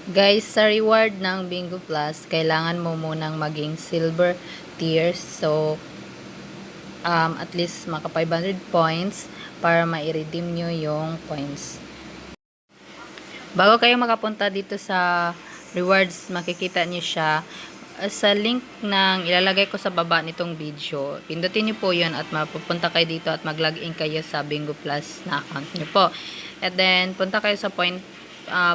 Guys, sa reward ng Bingo Plus, kailangan mo munang maging silver tiers. So, at least maka 500 points para ma-redeem nyo yung points. Bago kayo makapunta dito sa rewards, makikita nyo siya sa link ng ilalagay ko sa baba nitong video. Pindutin nyo po yun at mapupunta kayo dito at mag-login kayo sa Bingo Plus na account nyo po. And then, punta kayo sa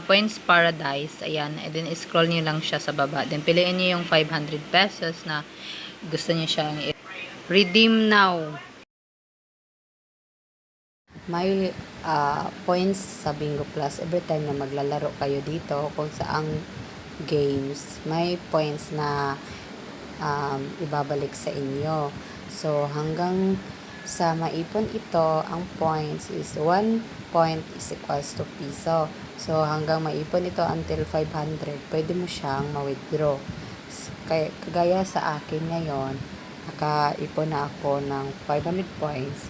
Points Paradise. Ayan. And then, scroll nyo lang siya sa baba. Then, piliin nyo yung 500 pesos na gusto nyo siyang redeem now. May points sa Bingo Plus every time na maglalaro kayo dito kung saang games, may points na ibabalik sa inyo. So, hanggang sa maipon ito, ang points is 1 point is equals to piso. So, hanggang maipon ito until 500, pwede mo siyang ma-withdraw. Kagaya sa akin ngayon, nakaipon na ako ng 500 points.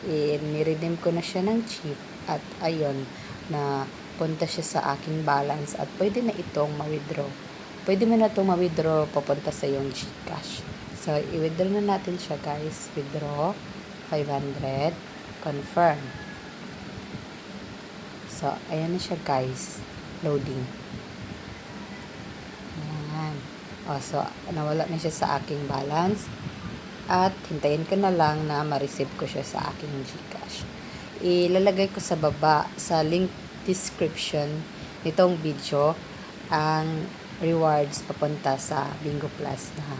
Ni-redeem ko na siya ng chip at ayun, na punta siya sa aking balance at pwede na itong ma-withdraw. Pwede mo na itong ma-withdraw papunta sa yung GCash. So, i-withdraw na natin siya guys. Withdraw, 500, confirm. So, ayan na siya guys. Loading. Ayan. So, nawala na siya sa aking balance. At hintayin ko na lang na ma-receive ko siya sa aking GCash. Ilalagay ko sa baba, sa link description nitong video, ang rewards papunta sa Bingo Plus na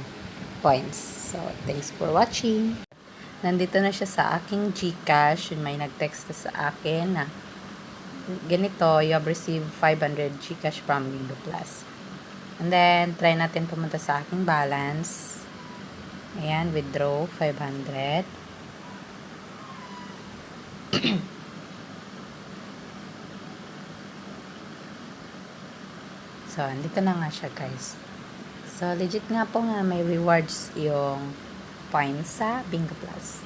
points. So, thanks for watching. Nandito na siya sa aking GCash. May nag-text sa akin na ganito, you have received 500 GCash from Bingo Plus. And then, try natin pumunta sa aking balance. Ayan, withdraw 500. So, andito na nga siya guys. So, legit nga po nga may rewards yung points sa Bingo Plus.